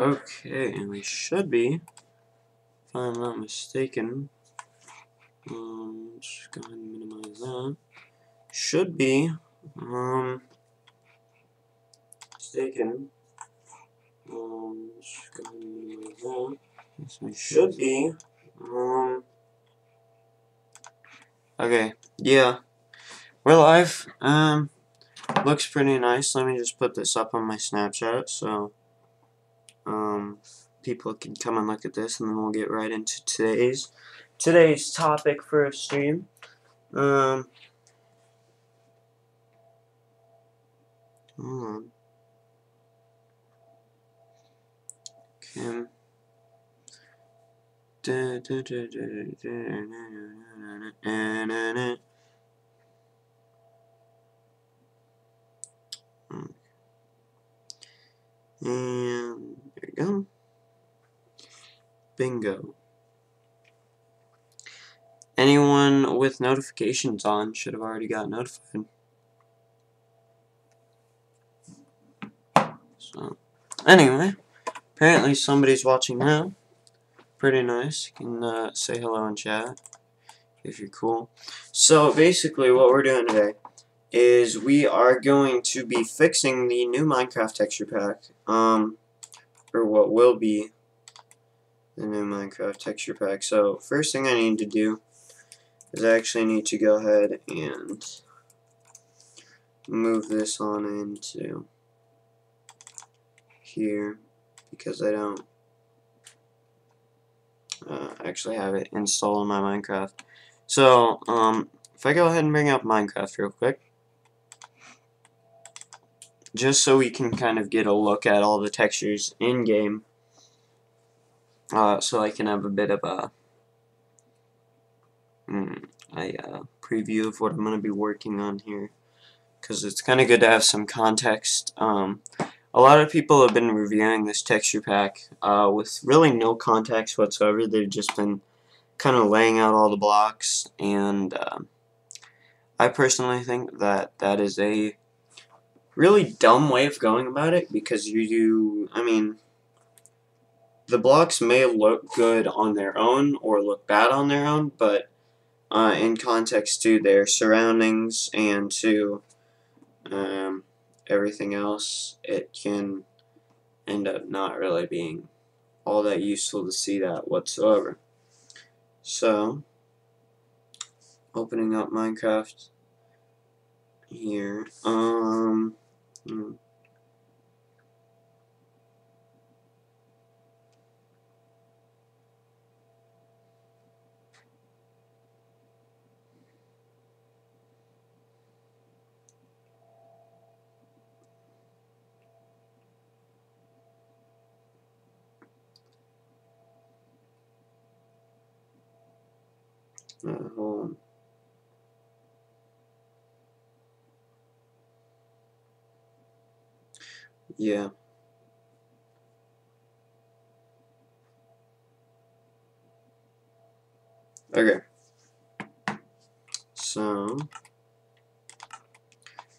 Okay, and we should be, if I'm not mistaken, just go ahead and minimize that. Should be, mistaken, just go ahead and minimize that. Yes, we should be, okay, yeah, we're live. Looks pretty nice. Let me just put this up on my Snapchat so people can come and look at this, and then we'll get right into today's topic for a stream. Hold on. Kim. And there you go. Bingo. Anyone with notifications on should have already got notified. So, anyway, apparently somebody's watching now. Pretty nice. You can say hello in chat if you're cool. So, basically, what we're doing today is we are going to be fixing the new Minecraft texture pack, or what will be the new Minecraft texture pack. So first thing I need to do is I actually need to go ahead and move this on into here because I don't actually have it installed in my Minecraft. So if I go ahead and bring up Minecraft real quick, just so we can kind of get a look at all the textures in game, so I can have a bit of a preview of what I'm going to be working on here, because it's kind of good to have some context. A lot of people have been reviewing this texture pack with really no context whatsoever. They've just been kind of laying out all the blocks, and I personally think that that is a really dumb way of going about it, because I mean, the blocks may look good on their own or look bad on their own, but in context to their surroundings and to everything else, it can end up not really being all that useful to see that whatsoever. So, opening up Minecraft here, hold on. Yeah. Okay. So,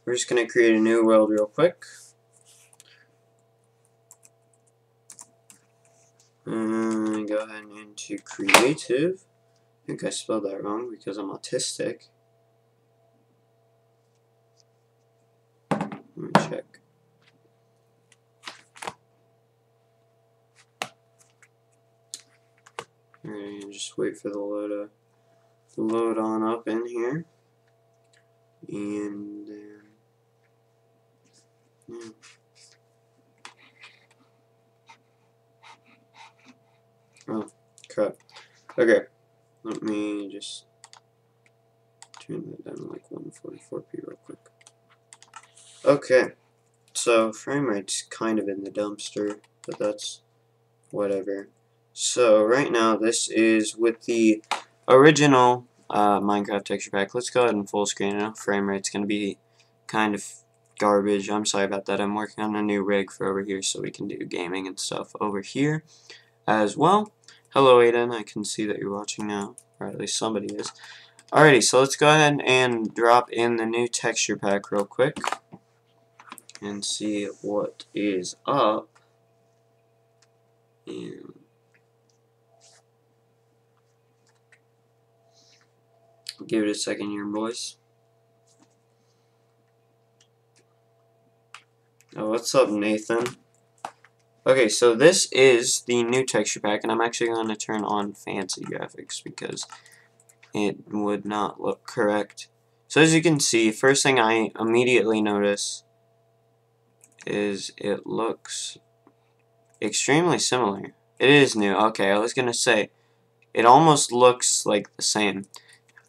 we're just going to create a new world real quick. And go ahead and into creative. I think I spelled that wrong because I'm autistic. Let me check. Alright, just wait for the load on up in here. And then, yeah. Oh, crap. Okay, let me just turn that down to like 144p real quick. Okay, so frame rate's kind of in the dumpster, but that's whatever. So right now this is with the original Minecraft texture pack. Let's go ahead and full screen it. Frame rate's going to be kind of garbage. I'm sorry about that. I'm working on a new rig for over here so we can do gaming and stuff over here as well. Hello Aiden, I can see that you're watching now, or at least somebody is. Alrighty, so let's go ahead and drop in the new texture pack real quick and see what is up. Give it a second here, boys. Oh, what's up, Nathan? Okay, so this is the new texture pack, and I'm actually going to turn on fancy graphics because it would not look correct. So as you can see, first thing I immediately notice is it looks extremely similar. It is new. Okay, I was going to say, it almost looks like the same.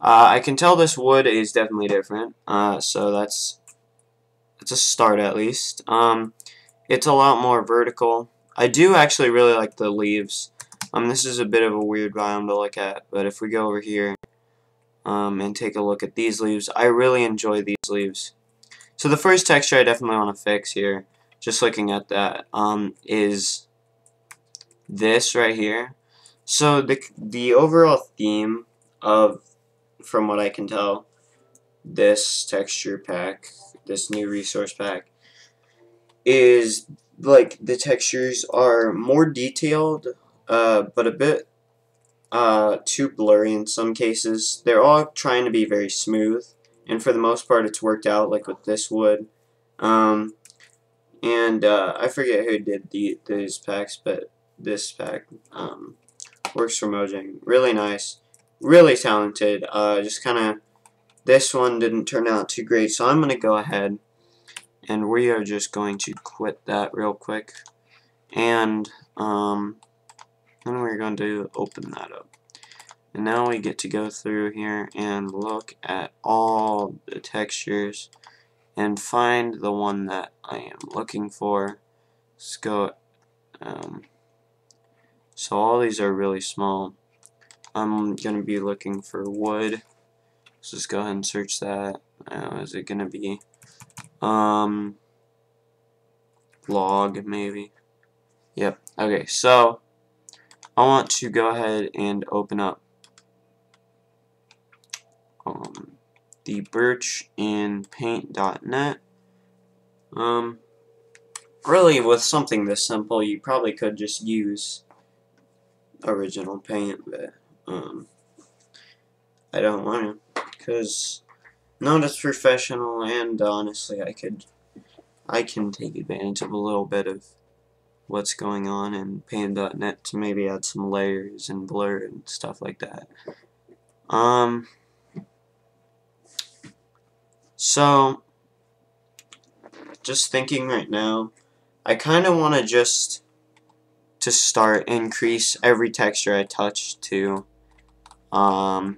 I can tell this wood is definitely different, so that's a start at least. It's a lot more vertical. I do actually really like the leaves. This is a bit of a weird biome to look at, but if we go over here and take a look at these leaves, I really enjoy these leaves. So the first texture I definitely want to fix here, just looking at that, is this right here. So the overall theme of, from what I can tell, this texture pack, this new resource pack, is like the textures are more detailed, but a bit too blurry in some cases. They're all trying to be very smooth, and for the most part it's worked out, like with this wood. I forget who did these packs, but this pack works for Mojang. Really nice, really talented. Just kind of, this one didn't turn out too great, so I'm going to go ahead and we are just going to quit that real quick, and then we're going to open that up. And now we get to go through here and look at all the textures and find the one that I am looking for. Let's go. So all these are really small. I'm going to be looking for wood. Let's just go ahead and search that. Is it going to be log maybe? Yep. Okay, so I want to go ahead and open up the birch in paint.net. Really, with something this simple, you probably could just use original paint, but I don't want to, because not as professional, and honestly I can take advantage of a little bit of what's going on in paint.net to maybe add some layers and blur and stuff like that. So just thinking right now, I kind of want to start increase every texture I touch to, I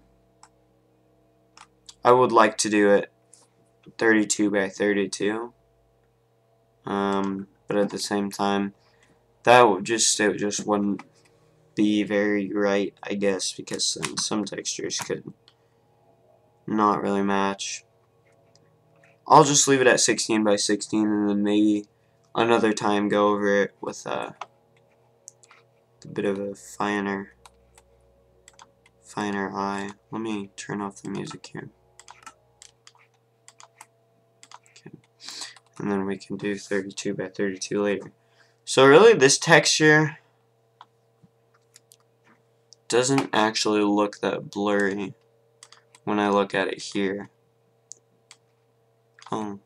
would like to do it 32 by 32, but at the same time, it just wouldn't be very right, I guess, because some textures could not really match. I'll just leave it at 16 by 16, and then maybe another time go over it with a bit of a finer eye. Let me turn off the music here. Okay. And then we can do 32 by 32 later. So really, this texture doesn't actually look that blurry when I look at it here. Oh.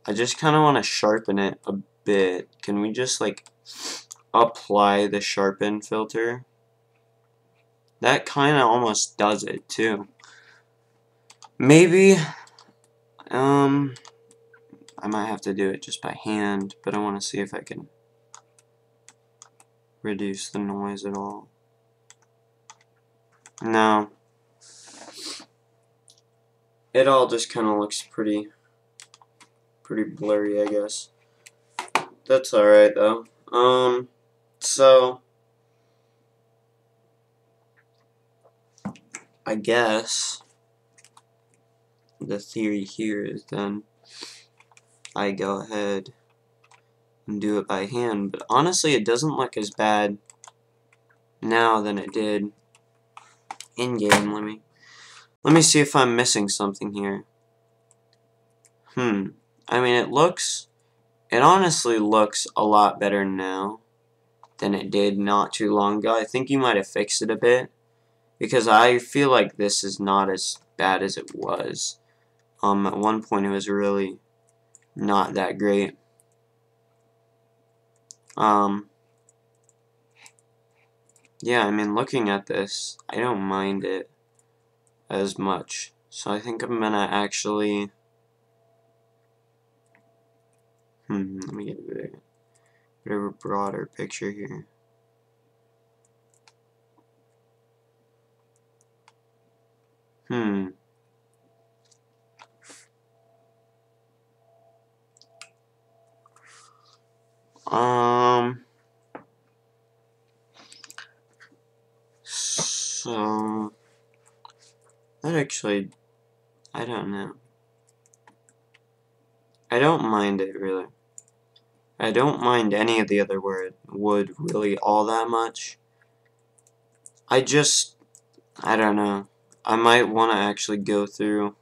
I just kind of want to sharpen it a bit. Can we just like apply the sharpen filter? That kind of almost does it too. Maybe I might have to do it just by hand, but I want to see if I can reduce the noise at all. No. It all just kind of looks pretty blurry, I guess. That's alright though. So I guess the theory here is then I go ahead and do it by hand, but honestly it doesn't look as bad now than it did in game. Let me see if I'm missing something here. I mean, it looks It honestly looks a lot better now than it did not too long ago. I think you might have fixed it a bit, because I feel like this is not as bad as it was. At one point it was really not that great. Yeah, I mean, looking at this, I don't mind it as much. So I think I'm gonna actually, let me get a bit of a broader picture here. So that actually, I don't know. I don't mind it really. I don't mind any of the other wood really all that much. I don't know. I might want to actually go through,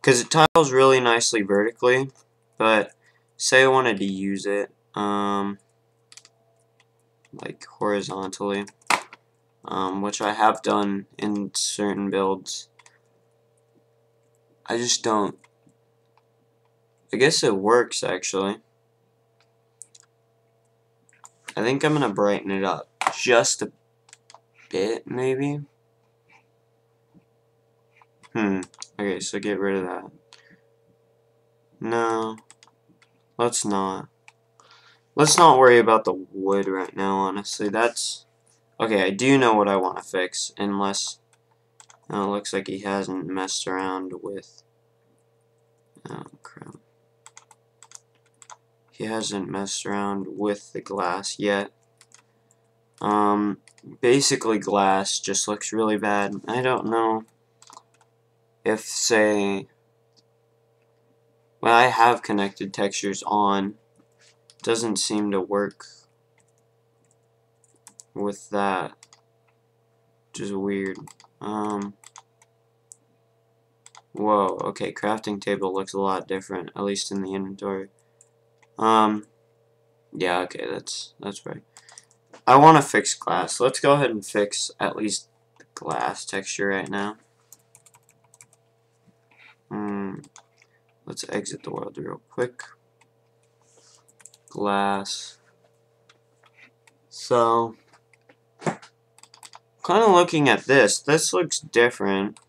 because it tiles really nicely vertically, but say I wanted to use it, like horizontally, which I have done in certain builds. I just don't. I guess it works actually. I think I'm gonna brighten it up just a bit, maybe. Okay, so get rid of that. No, let's not. Let's not worry about the wood right now, honestly. That's... Okay, I do know what I want to fix, unless... it looks like he hasn't messed around with... Oh, crap. He hasn't messed around with the glass yet. Basically glass just looks really bad. I don't know if, say... When I have connected textures on, it doesn't seem to work with that, which is weird. Whoa, okay, crafting table looks a lot different, at least in the inventory. Yeah, okay, that's right. I want to fix glass. Let's go ahead and fix at least the glass texture right now. Let's exit the world real quick. Glass. So, kind of looking at this. This looks different.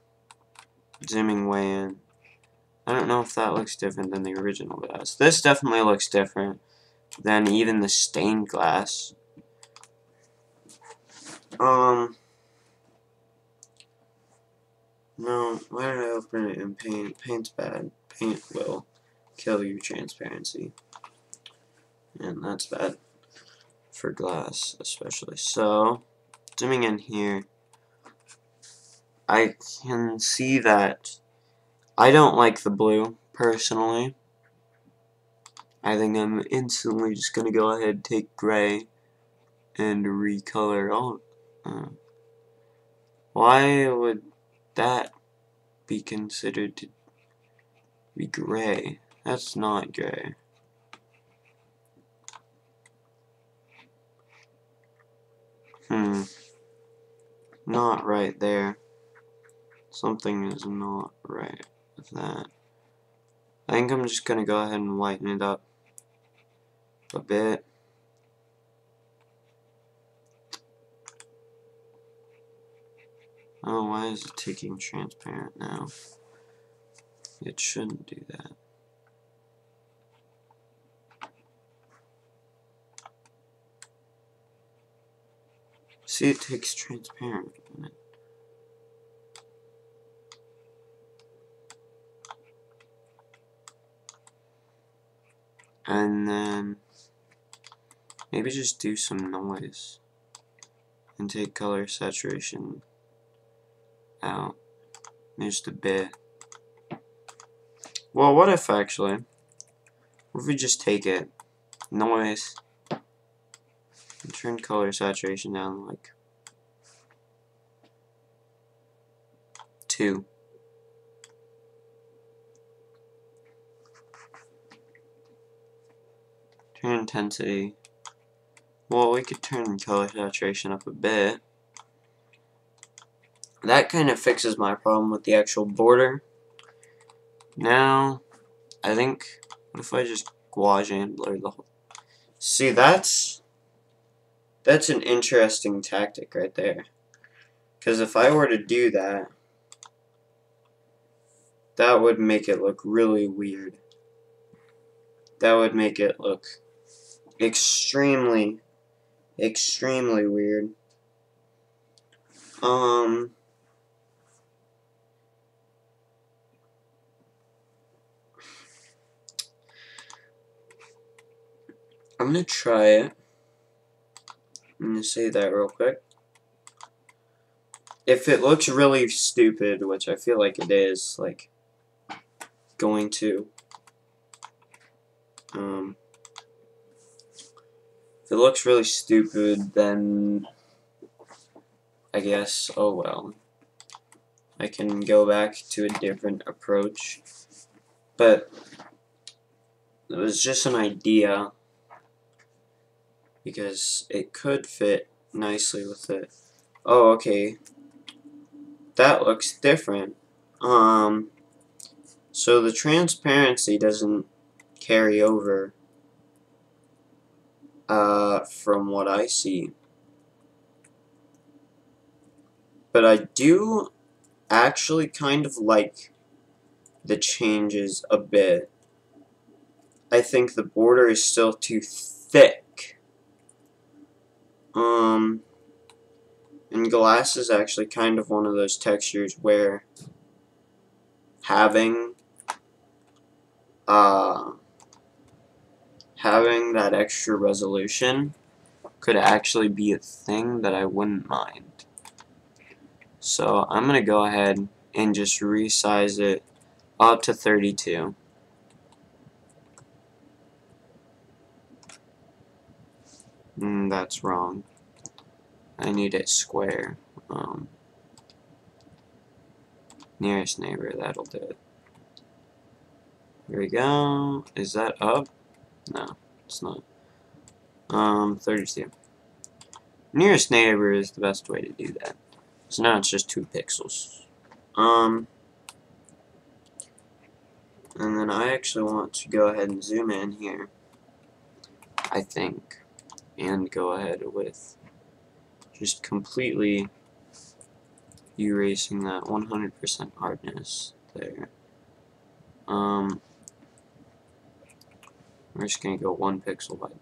Zooming way in. I don't know if that looks different than the original glass. This definitely looks different than even the stained glass. No, why did I open it in Paint? Paint's bad. Paint will kill your transparency. And that's bad for glass, especially. So, zooming in here, I can see that I don't like the blue, personally. I think I'm instantly just going to go ahead and take gray and recolor all. Why would that be considered to be gray? That's not gray. Not right there. Something is not right with that. I think I'm just gonna go ahead and lighten it up a bit. Oh, why is it taking transparent now? It shouldn't do that. See, it takes transparent. And then maybe just do some noise and take color saturation out just a bit. Well, what if actually, what if we just take it, noise, and turn color saturation down like 2. Turn intensity. Well, we could turn color saturation up a bit. That kind of fixes my problem with the actual border. Now, I think, what if I just Gaussian blur the whole... See, that's an interesting tactic right there. Because if I were to do that, that would make it look really weird. That would make it look extremely weird. I'm gonna try it. I'm gonna say that real quick. If it looks really stupid, which I feel like it is, like, going to, if it looks really stupid, then I guess, oh well. I can go back to a different approach. But it was just an idea, because it could fit nicely with it. Oh, okay. That looks different. So the transparency doesn't carry over from what I see. But I do actually kind of like the changes a bit. I think the border is still too thick. And glass is actually kind of one of those textures where having that extra resolution could actually be a thing that I wouldn't mind. So I'm going to go ahead and just resize it up to 32. That's wrong. I need it square. Nearest neighbor, that'll do it. Here we go. Is that up? No, it's not. 32. Nearest neighbor is the best way to do that. So now it's just 2 pixels. And then I actually want to go ahead and zoom in here, I think, and go ahead with just completely erasing that 100% hardness there. We're just going to go 1 pixel wide.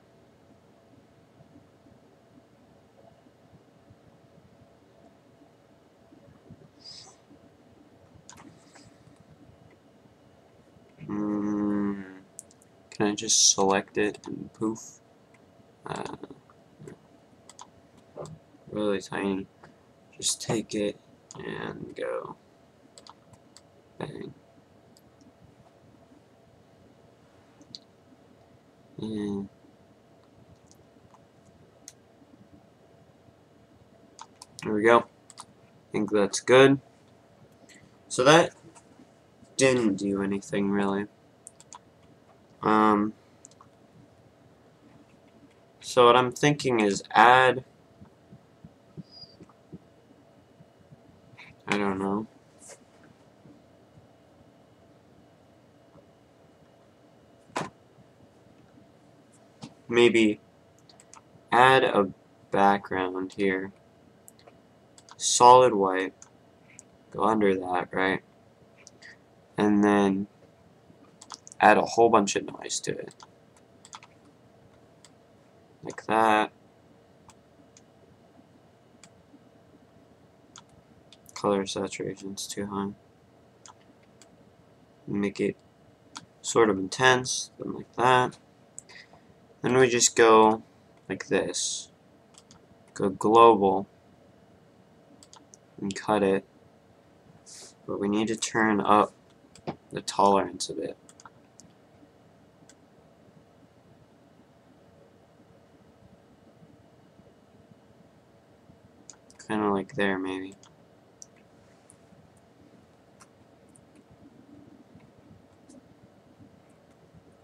Can I just select it and poof? Really tiny. Just take it and go. Bang. And there we go. I think that's good. So that didn't do anything really. So what I'm thinking is add, I don't know, maybe add a background here, solid white, go under that, right, and then add a whole bunch of noise to it, like that. Color saturation's too high. Make it sort of intense, then like that. Then we just go like this. Go global and cut it. But we need to turn up the tolerance a bit. Kind of like there, maybe.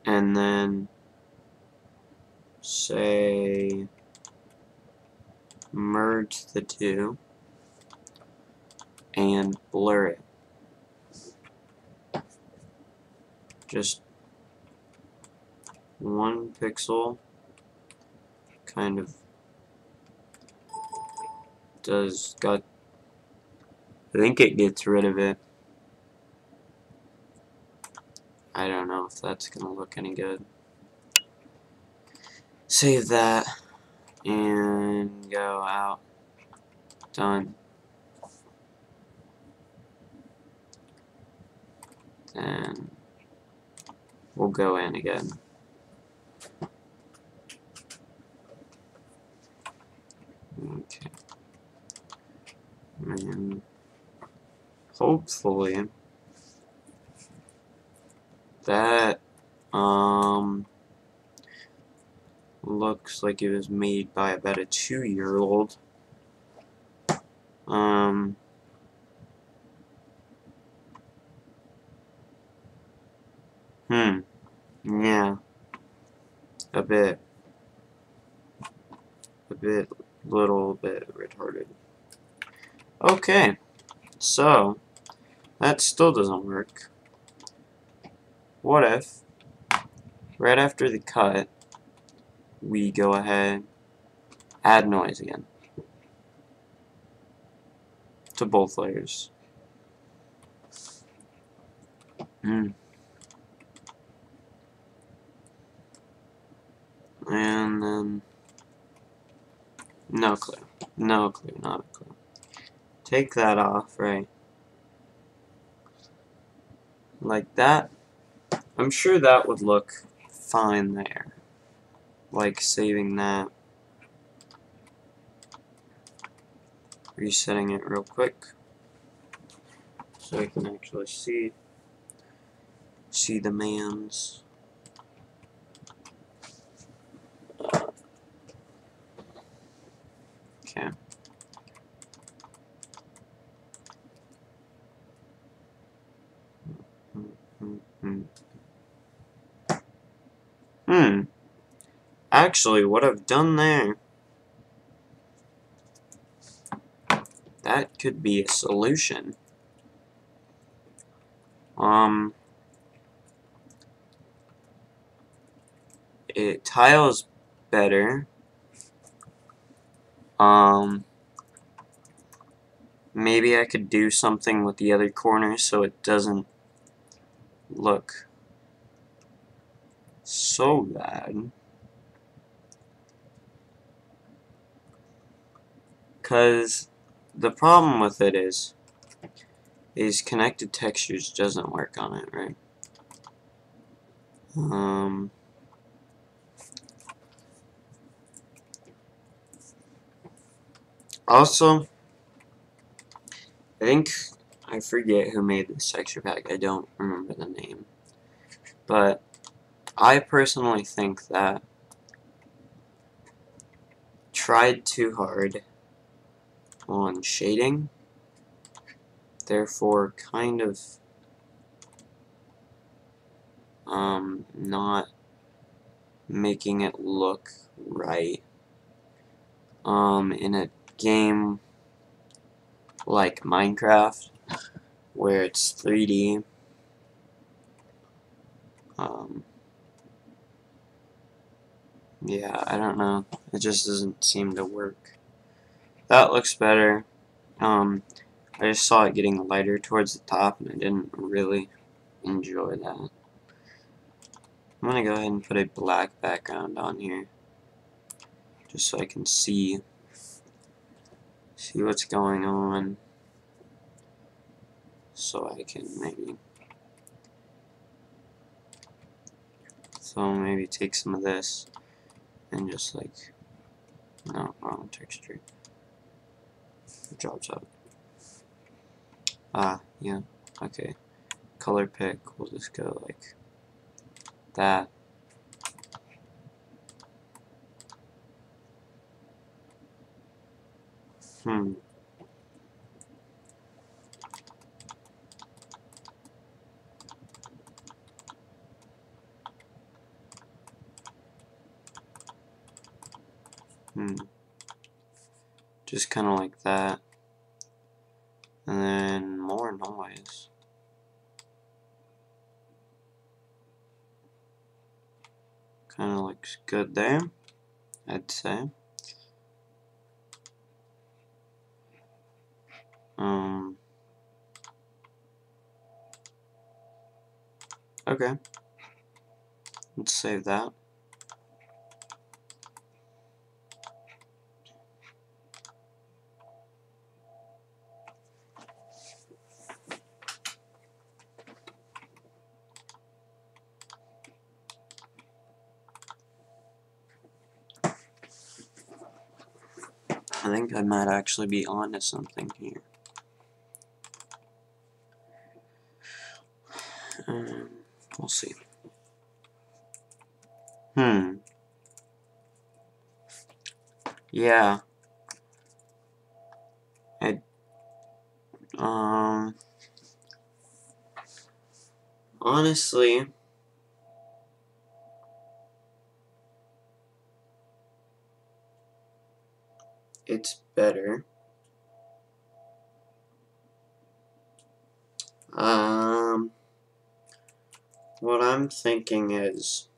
And then say merge the two and blur it. Just 1 pixel kind of I think it gets rid of it. I don't know if that's gonna look any good. Save that and go out. Done. Then we'll go in again. Okay. And hopefully that looks like it was made by about a 2-year-old. Yeah, a little bit retarded. Okay, so that still doesn't work. What if right after the cut we go ahead, add noise again to both layers. And then no clue, not a clue. Take that off, right? Like that. I'm sure that would look fine there. Like saving that. Resetting it real quick so I can actually see the mans. Okay. Actually, what I've done there, that could be a solution. It tiles better. Maybe I could do something with the other corner so it doesn't look so bad. Because the problem with it is connected textures doesn't work on it, right? Also, I forget who made this texture pack. I don't remember the name. But I personally think that tried too hard on shading, therefore kind of not making it look right in a game like Minecraft where it's 3D. Yeah, I don't know. It just doesn't seem to work. That looks better. I just saw it getting lighter towards the top, and I didn't really enjoy that. I'm gonna go ahead and put a black background on here, just so I can see what's going on. So I can maybe take some of this and just like, no, wrong texture. It drops out. Yeah, okay. Color pick, we'll just go like that. Just kind of like that. And then more noise. Kind of looks good there, I'd say. Okay. Let's save that. I think I might actually be onto something here. We'll see. Yeah. Honestly, it's better. What I'm thinking is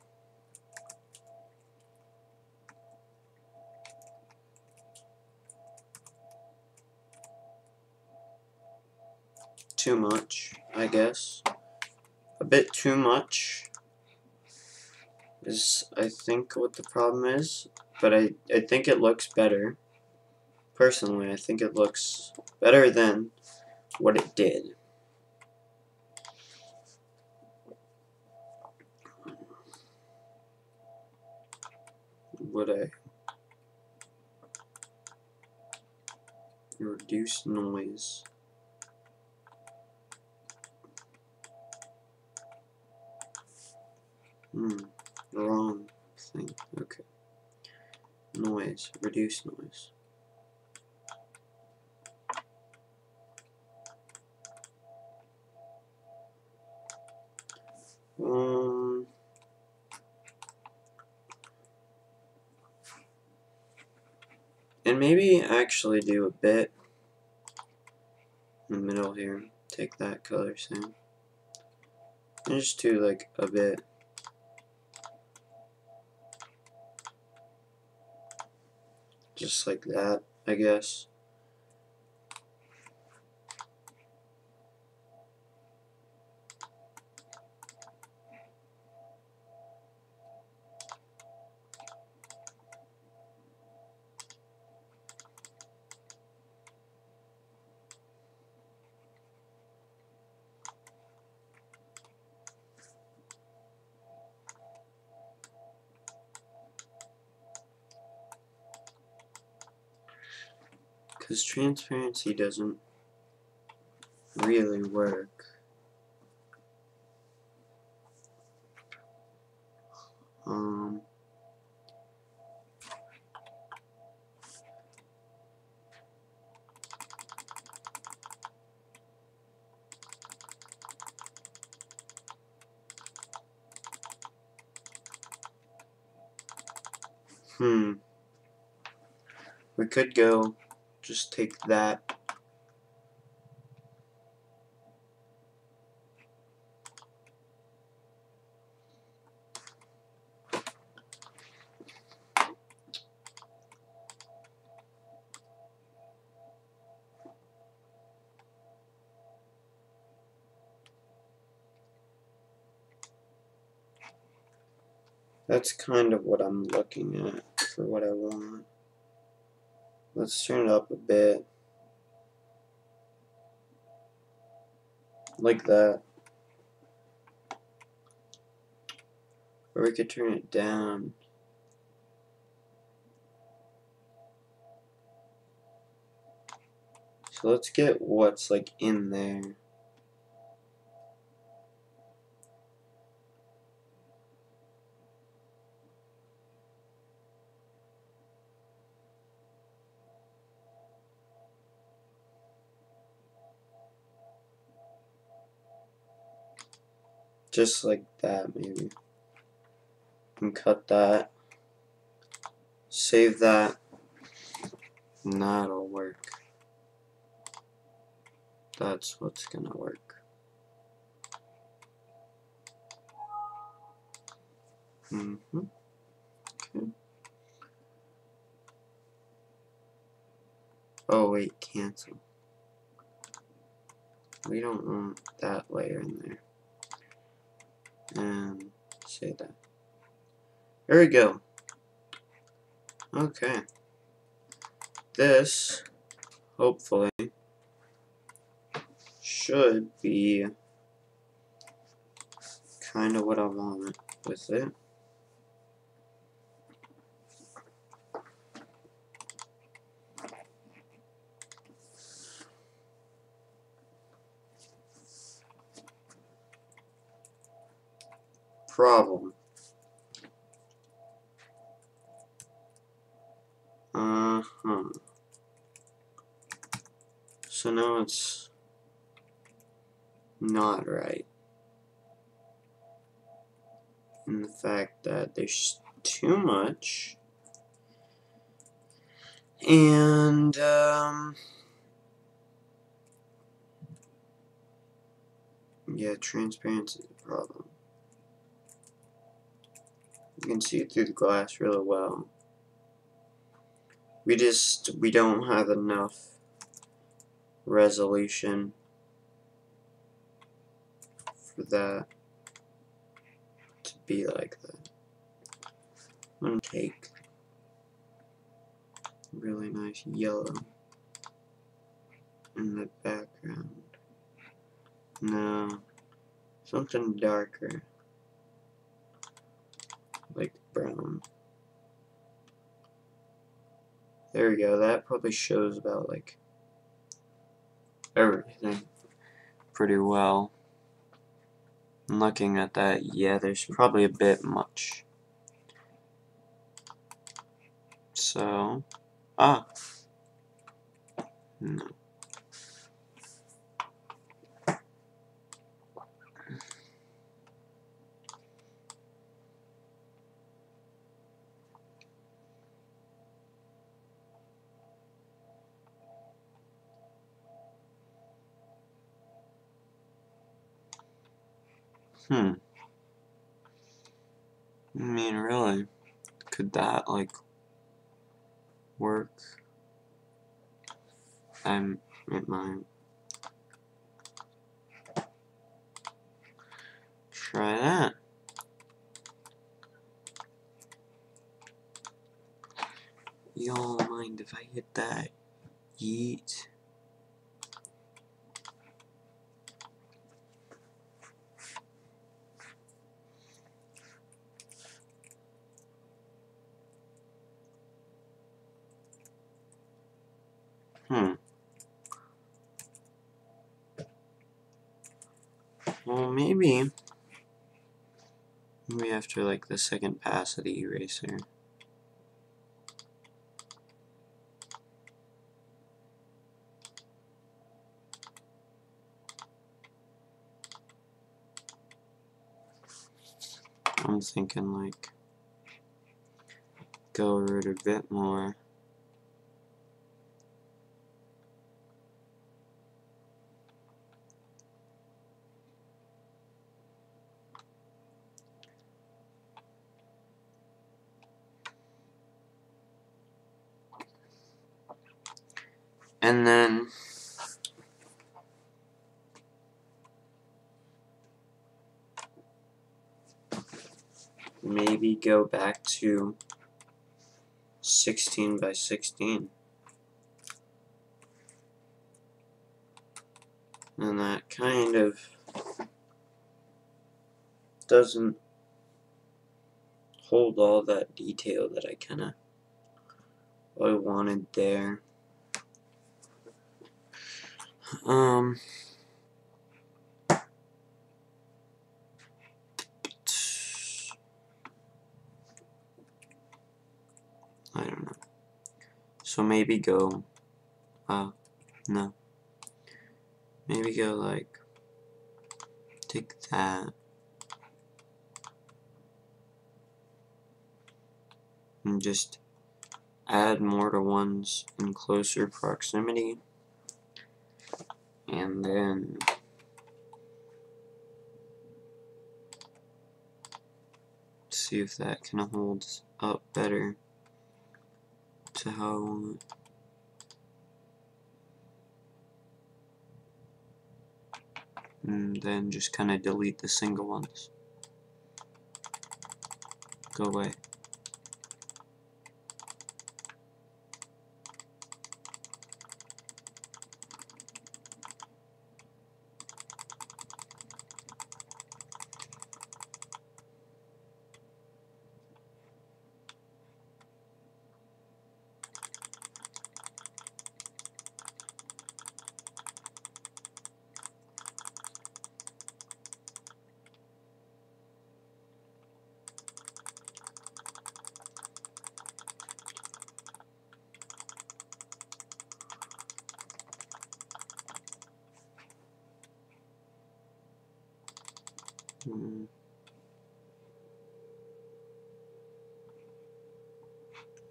too much, I guess. A bit too much is, I think, what the problem is. But I think it looks better. Personally, I think it looks better than what it did. Would I reduce noise? Wrong thing. Okay. Noise. Reduce noise. And maybe actually do a bit in the middle here. Take that color same. And just do like a bit. Just like that, I guess. Because transparency doesn't really work. We could go just take that. That's kind of what I'm looking at for what I want. Let's turn it up a bit. Like that. Or we could turn it down. So let's get what's like in there. Just like that, maybe. And cut that. Save that. And that'll work. That's what's gonna work. Okay. Oh wait, cancel. We don't want that layer in there. And say that. There we go. Okay. This, hopefully, should be kind of what I want with it. Problem. So now it's not right. And the fact that there's too much. And, yeah, transparency is a problem. You can see it through the glass really well. We don't have enough resolution for that to be like that. I'm gonna take really nice yellow in the background. No, something darker, like brown. There we go. That probably shows about like everything pretty well. And looking at that, yeah, there's probably a bit much. So, no. I mean, really, could that, like, work? It might. Try that. Y'all mind if I hit that? Yeet. Well, maybe after like the second pass of the eraser. I'm thinking like go over it a bit more. And then maybe go back to 16 by 16. And that kind of doesn't hold all that detail that I wanted there. I don't know. So maybe go, no. Maybe go like, take that. And just add more to ones in closer proximity, and then see if that can hold up better to how I want. And then just kind of delete the single ones. Go away.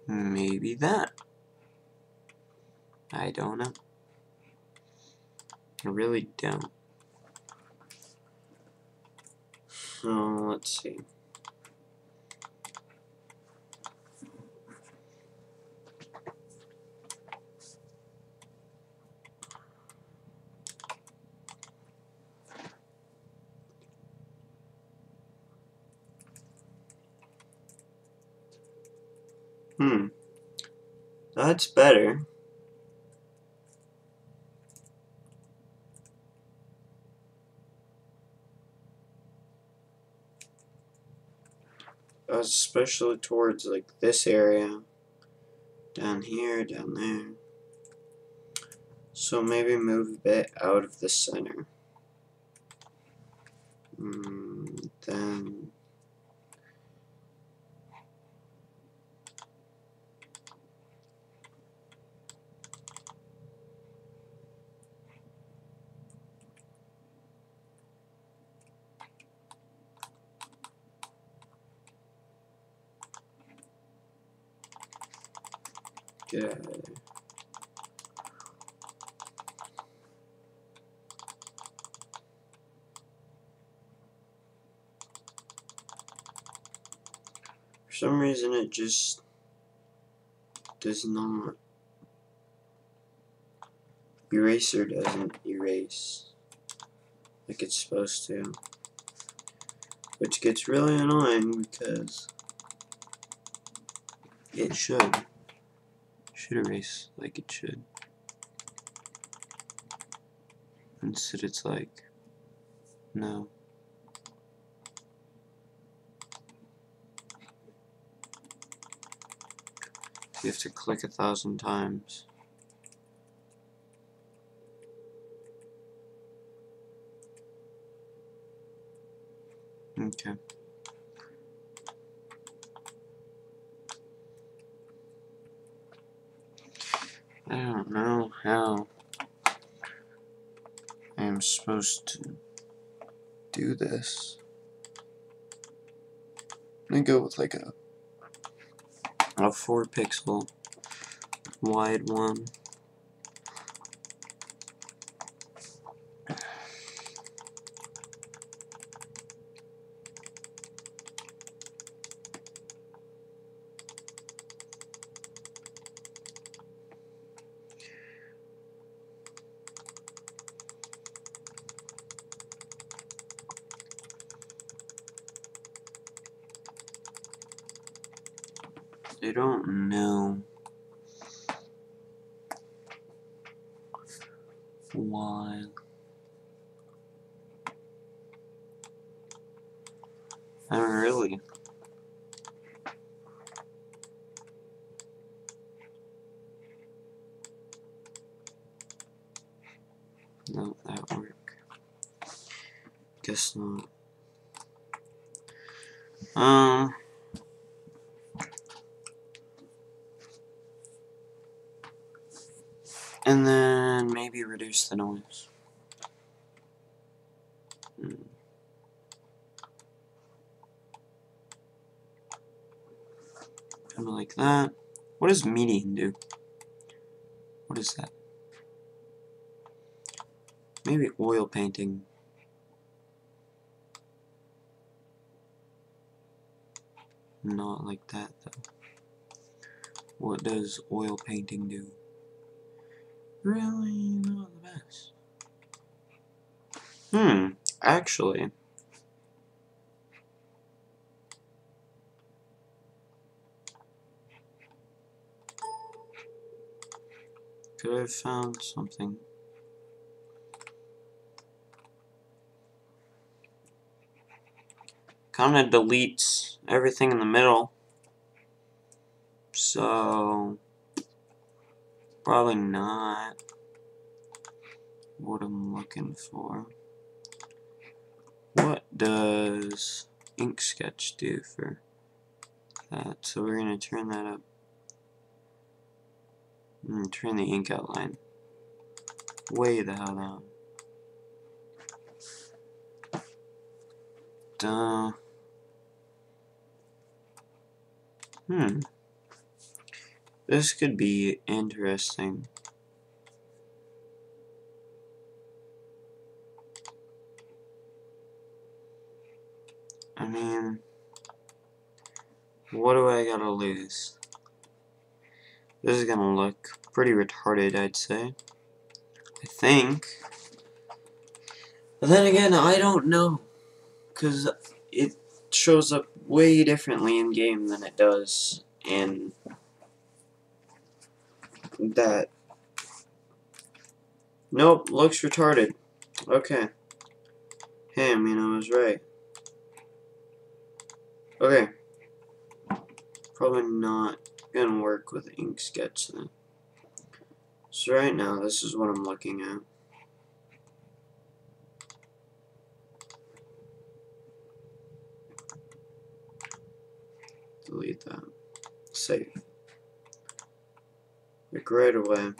Maybe that. I don't know. I really don't. So let's see. That's better. Especially towards like this area. Down here, down there. So maybe move a bit out of the center. Then get out of there. For some reason it just does not. Eraser doesn't erase like it's supposed to, which gets really annoying because it should erase like it should. Instead it's like, no. You have to click 1,000 times. Okay. I don't know how I am supposed to do this. I'm gonna go with like a 4 pixel wide one. I don't know why. I don't really. No, that work. Guess not. And then maybe reduce the noise. Kind of like that. What does medium do? What is that? Maybe oil painting. Not like that though. What does oil painting do? Really not the best. Actually. Could I have found something? Kinda deletes everything in the middle. So probably not what I'm looking for. What does ink sketch do for that? So we're gonna turn that up. Turn the ink outline way the hell down. This could be interesting. I mean, what do I gotta lose? This is gonna look pretty retarded, I'd say. I think. But then again, I don't know. Because it shows up way differently in game than it does in that. Nope, looks retarded. Okay. Hey, I mean, I was right. Okay. Probably not gonna work with ink sketch then. So right now, this is what I'm looking at. Delete that. Save. Like right away.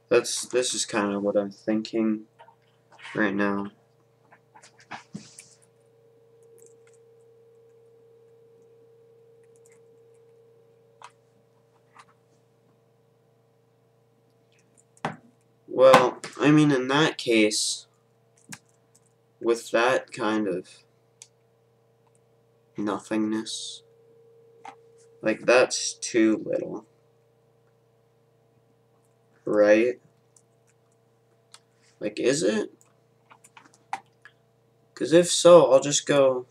This is kind of what I'm thinking right now. Well, I mean, in that case, with that kind of nothingness, like that's too little, right? Like, is it? Because if so, I'll just go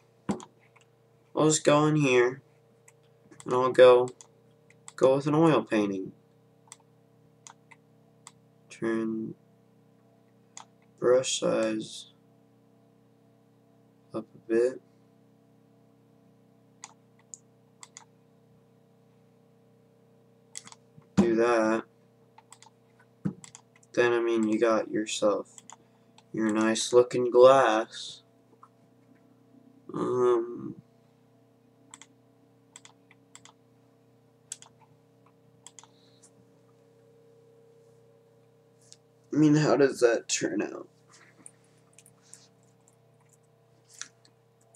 in here, and I'll go with an oil painting. Turn brush size up a bit. Do that. Then, I mean, you got yourself your nice looking glass. I mean, how does that turn out?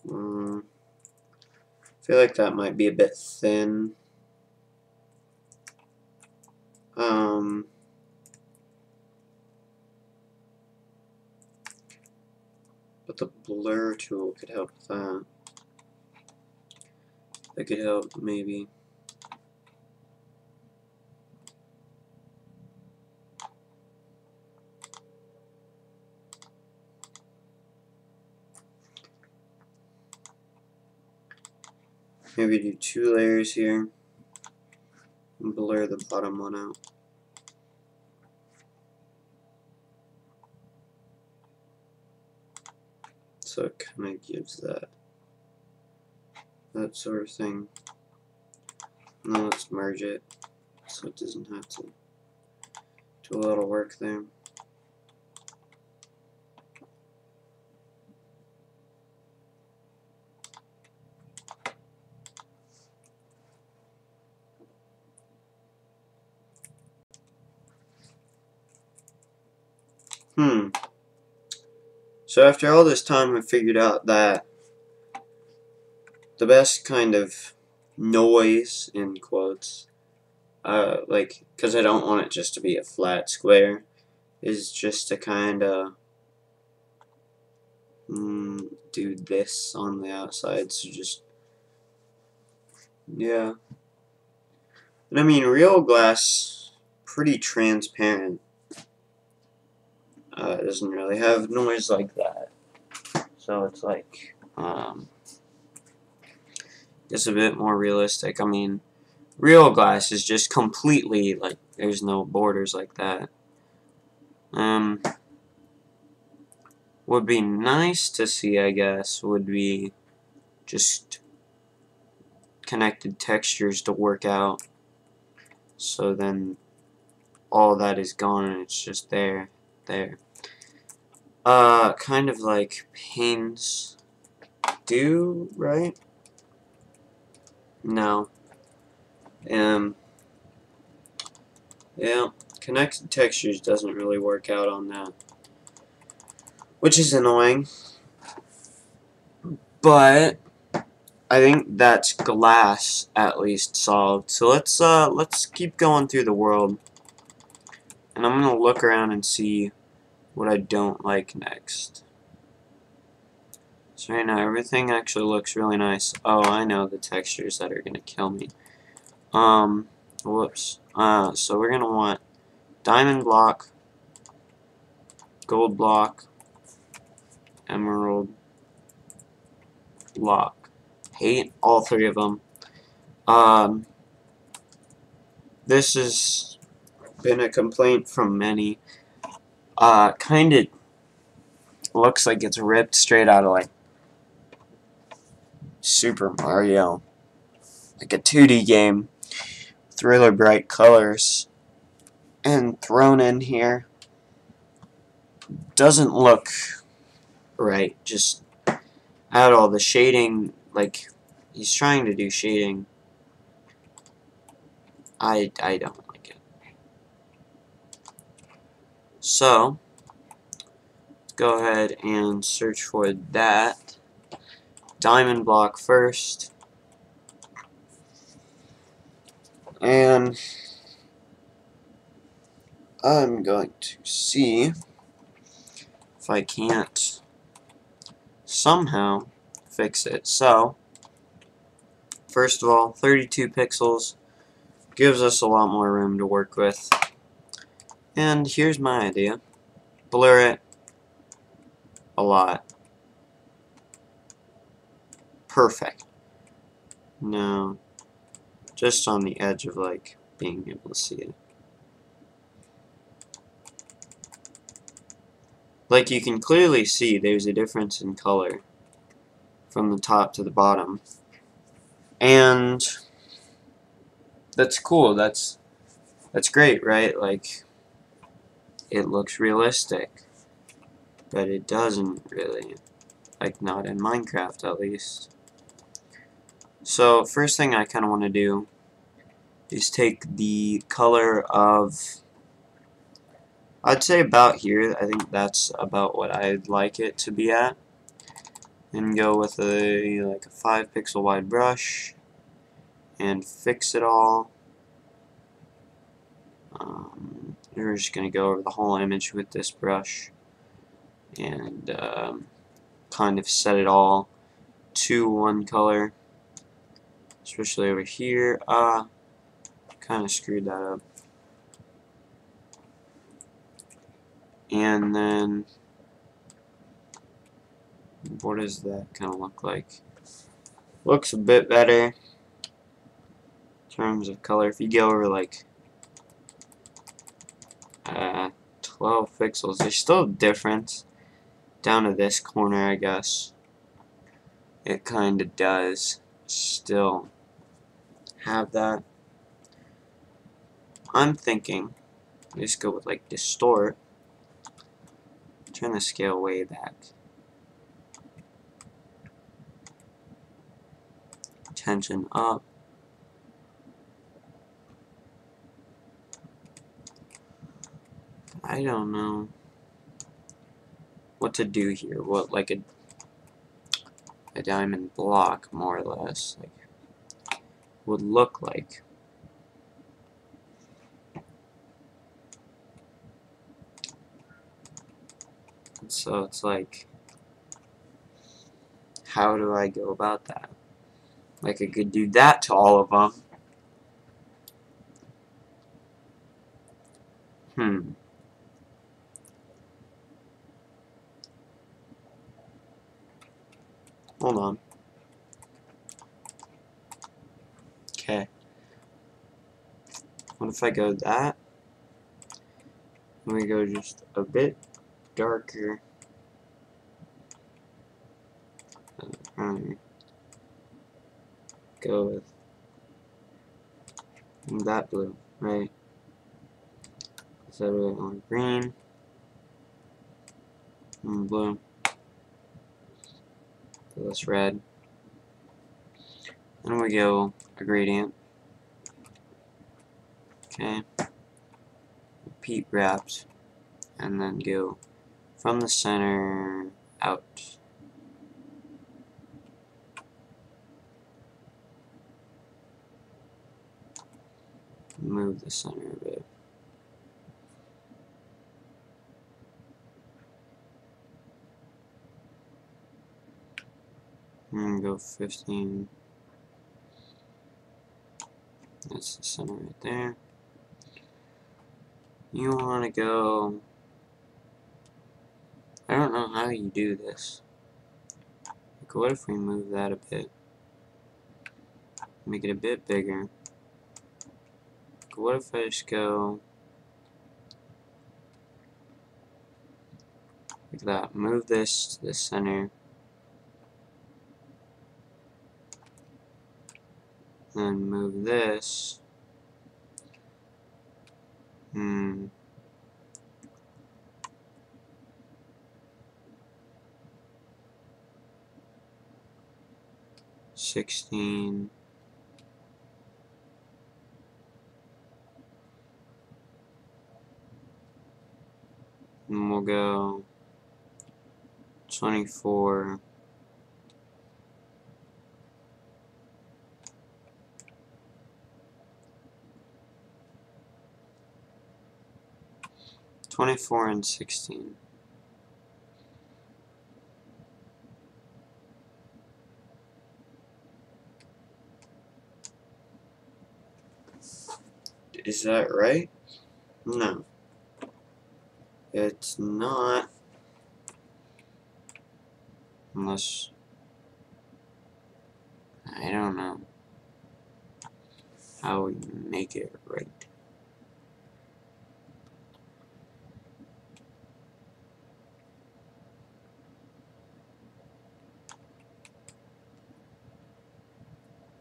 I feel like that might be a bit thin. But the blur tool could help with that. That could help, maybe. Maybe do 2 layers here and blur the bottom one out. So it kind of gives that sort of thing. Now let's merge it so it doesn't have to do a lot of work there. So after all this time, I figured out that the best kind of noise, in quotes, like, because I don't want it just to be a flat square, is just to kind of do this on the outside. So just, yeah. And I mean, real glass, pretty transparent. It doesn't really have noise like that. So it's like, it's a bit more realistic. I mean, real glass is just completely, like, there's no borders like that. Would be nice to see, I guess, would be just connected textures to work out. So then all that is gone and it's just there. Kind of like paints do, right? No. Yeah, connected textures doesn't really work out on that, which is annoying. But I think that's glass at least solved. So let's keep going through the world, and I'm gonna look around and see what I don't like next. So right now everything actually looks really nice. Oh, I know the textures that are gonna kill me. Whoops. So we're gonna want diamond block, gold block, emerald block. Hate all three of them. This has been a complaint from many. Kinda looks like it's ripped straight out of like Super Mario. Like a 2D game. With really bright colors. And thrown in here. Doesn't look right. Just add all the shading. Like, he's trying to do shading. I don't like it. So, let's go ahead and search for that. Diamond block first. And I'm going to see if I can't somehow fix it. So, first of all, 32 pixels gives us a lot more room to work with. And here's my idea. Blur it a lot. Perfect. No, just on the edge of like being able to see it. Like you can clearly see there's a difference in color from the top to the bottom. And that's cool. That's great, right? Like it looks realistic. But it doesn't really. Like not in Minecraft at least. So first thing I kind of want to do is take the color of, I'd say about here. I think that's about what I'd like it to be at. And go with like a 5 pixel wide brush and fix it all. We're just going to go over the whole image with this brush and kind of set it all to one color, especially over here. Kind of screwed that up. And then what does that kind of look like? Looks a bit better in terms of color. If you go over like 12 pixels, there's still a difference down to this corner, I guess. It kind of does still have that. I'm thinking just go with like distort, turn the scale way back, tension up. I don't know what to do here. What, like a diamond block, more or less, like would look like. So it's like, how do I go about that? Like, I could do that to all of them. Hold on. Okay. What if I go that? And we go just a bit darker. Go with that blue, right? So we on green and blue. So that's red. Then we go a gradient. Okay. Repeat wraps, and then go from the center out. Move the center a bit. And go 15. That's the center right there. You want to go... I don't know how you do this. Like, what if we move that a bit? Make it a bit bigger. Like, what if I just go... like that. Move this to the center. Then move this. 16. And we'll go 24. And 16. Is that right? No. It's not. Unless... I don't know how we make it right.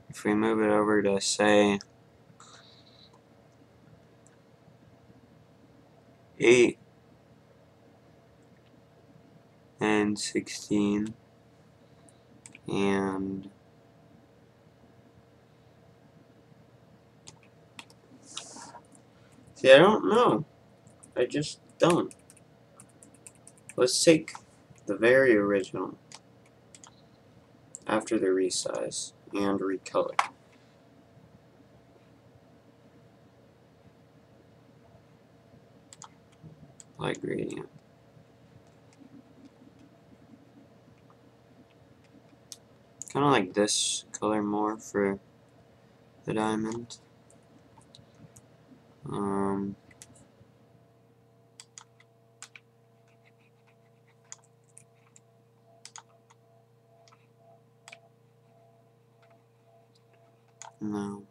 If we move it over to, say, 8 and 16 and see, I don't know. I just don't. Let's take the very original after the resize and recolor. Light gradient. Kind of like this color more for the diamond. No.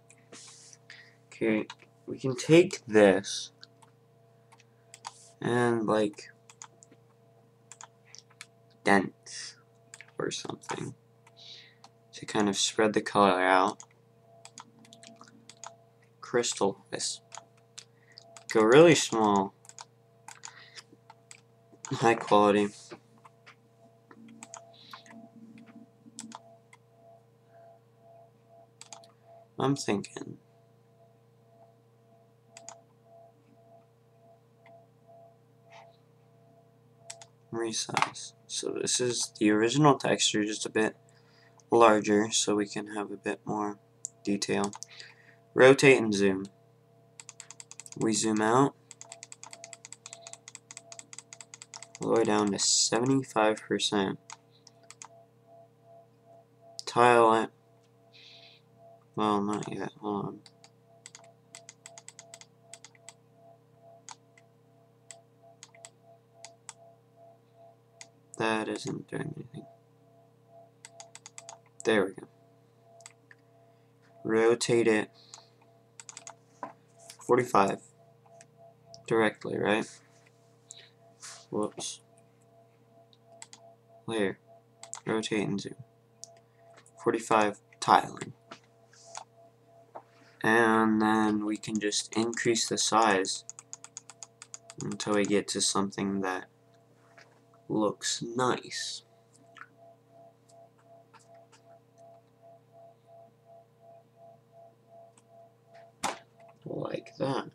Okay, we can take this and like dents or something to kind of spread the color out. Crystallize. Go really small. High quality. I'm thinking resize. So this is the original texture, just a bit larger so we can have a bit more detail. Rotate and zoom. We zoom out. all the way down to 75%. Tile it. Well, not yet. Hold on. That isn't doing anything. There we go. Rotate it 45 directly, right? Whoops. Layer. Rotate and zoom. 45 tiling. And then we can just increase the size until we get to something that looks nice. Like that.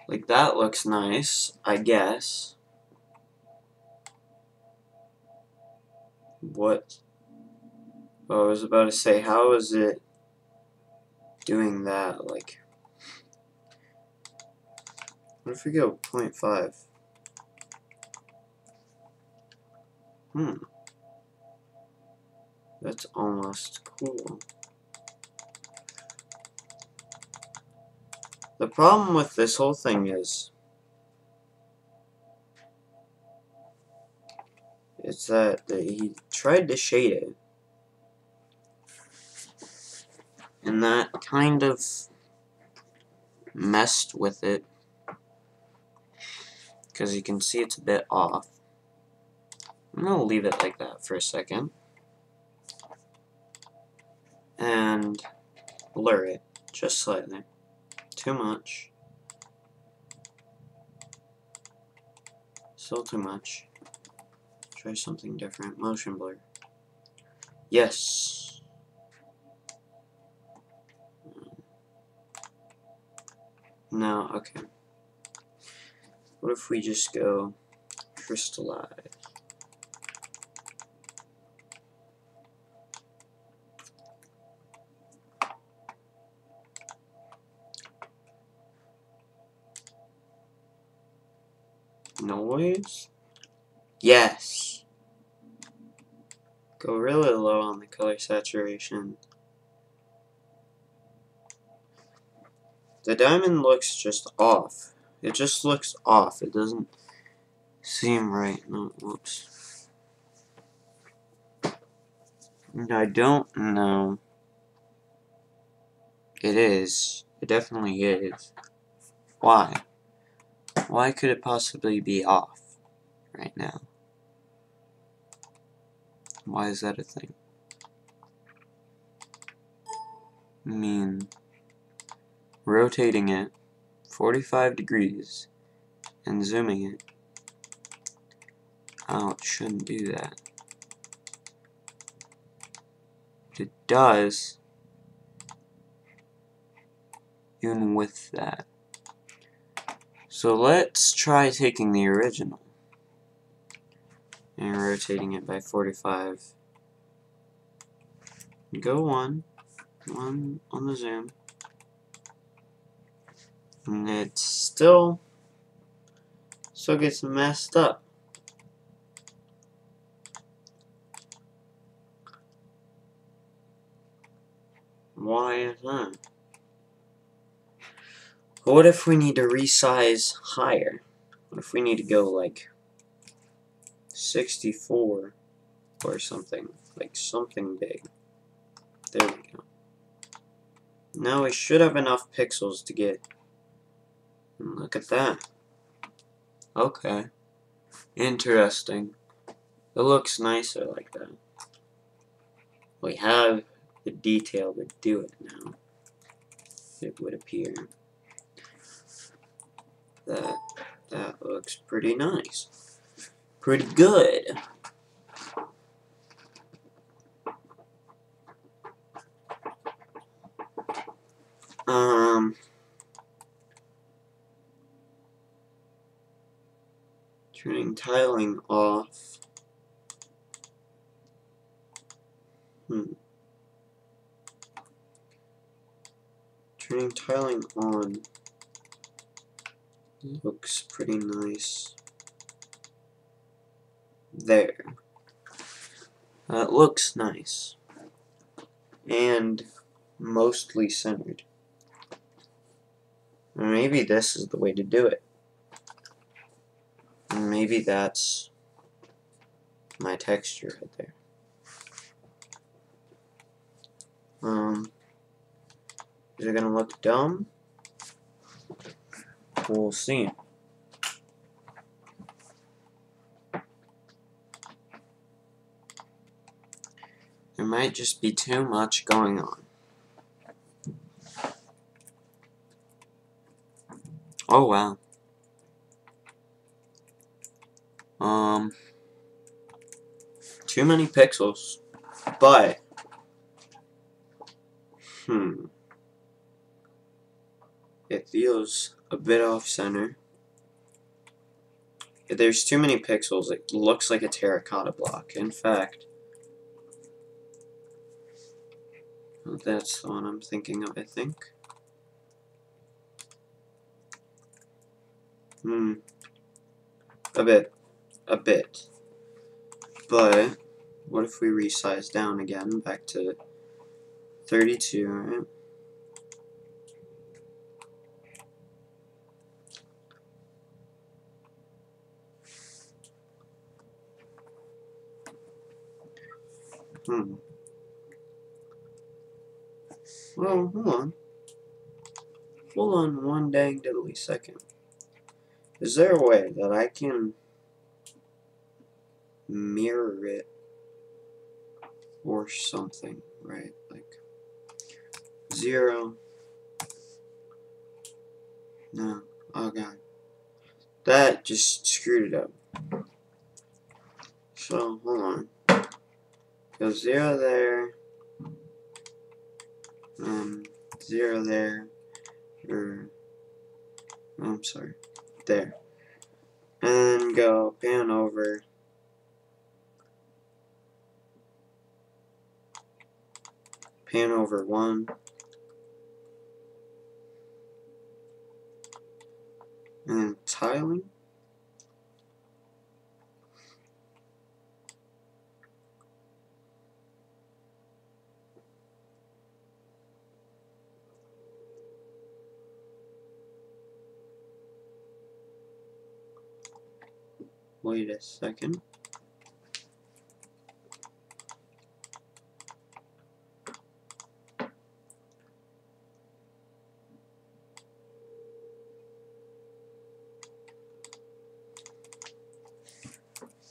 Like that looks nice, I guess. What? Oh, I was about to say, how is it doing that? Like, what if we go 0.5? That's almost cool. The problem with this whole thing is that he tried to shade it, and that kind of messed with it, because you can see it's a bit off. I'm going to leave it like that for a second, and blur it just slightly. Too much. Still too much. Try something different. Motion blur. Yes. No, okay. What if we just go crystallize? Noise? Yes. Go really low on the color saturation. The diamond looks just off. It just looks off. It doesn't seem right. No, whoops. And I don't know. It is. It definitely is. Why? Why could it possibly be off right now? Why is that a thing? I mean, rotating it 45 degrees and zooming it out shouldn't do that. It does, even with that. So let's try taking the original and rotating it by 45. Go one on the zoom. And it still gets messed up. Why is that? What if we need to resize higher? What if we need to go like 64 or something? Like something big. There we go. Now we should have enough pixels to get. Look at that. Okay. Interesting. It looks nicer like that. We have the detail to do it now. It would appear that looks pretty nice. Pretty good. Turning tiling off. Turning tiling on. Looks pretty nice. There. That looks nice. And mostly centered. Maybe this is the way to do it. Maybe that's my texture right there. Is it gonna look dumb? We'll see. There might just be too much going on. Oh wow. Too many pixels, but it feels a bit off center. If there's too many pixels, it looks like a terracotta block. In fact, that's the one I'm thinking of, I think. A bit. But, what if we resize down again, back to 32, right? Well, hold on. Hold on one dang diddly second. Is there a way that I can mirror it or something, right? Like 0. No. Oh god. That just screwed it up. So, hold on. Go 0 there. 0 there. I'm sorry. There. And go pan over. Pan over 1. And then tiling. Wait a second.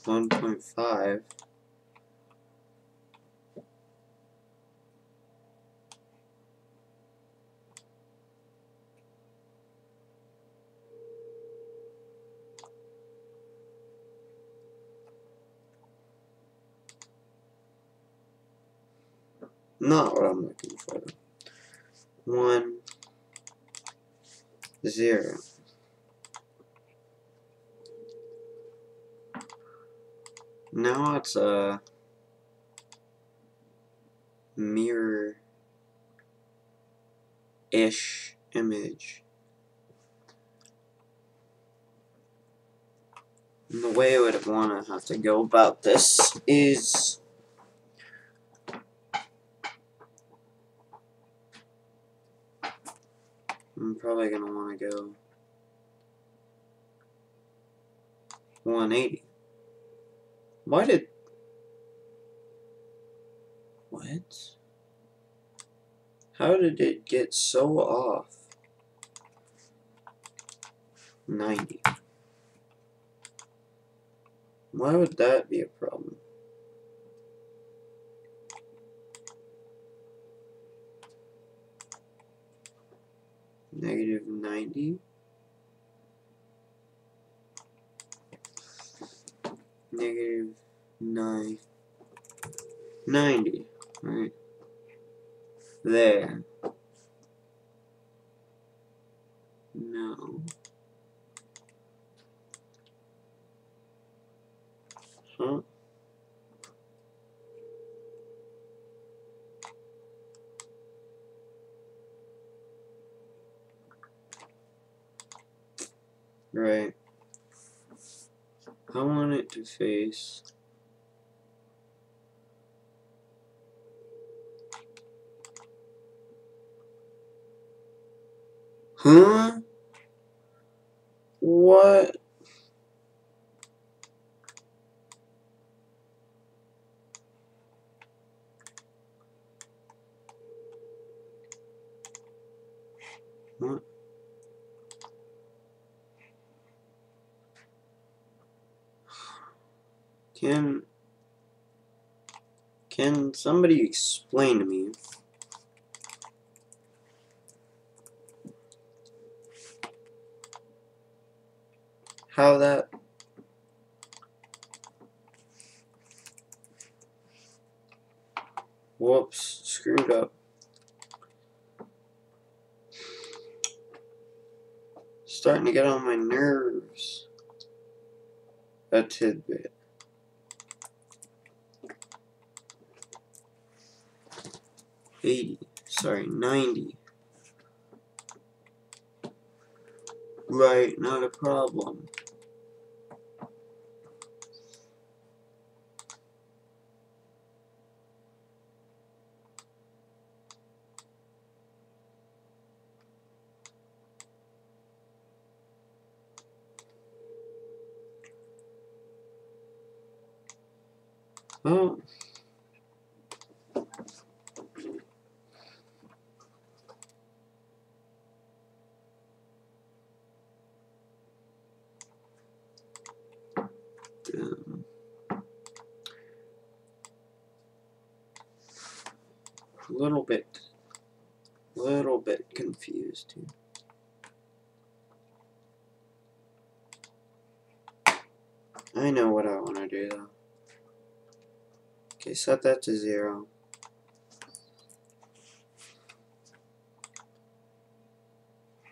$1.5. Not what I'm looking for. 1, 0. Now it's a mirror-ish image. And the way I would want to have to go about this is I'm probably going to want to go 180. What? How did it get so off? 90. Why would that be a problem? Negative 90. Negative 90. Right. There. No. Huh? right? I want it to face huh? What? What? Can somebody explain to me how that whoops screwed up? Starting to get on my nerves a tidbit. Sorry, 90. Right, not a problem. Oh. Damn. Little bit confused here. I know what I want to do though. Okay, set that to 0.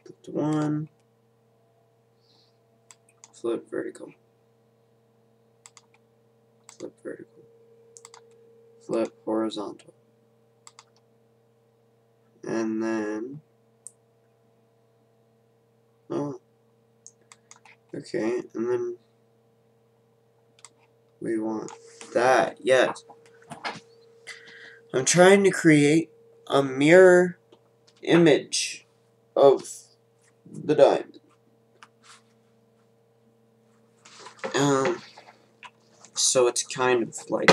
Put to 1. Flip vertical. Flip vertical. Flip horizontal. And then oh, okay, and then we want that. Yes, I'm trying to create a mirror image of the diamond. So it's kind of like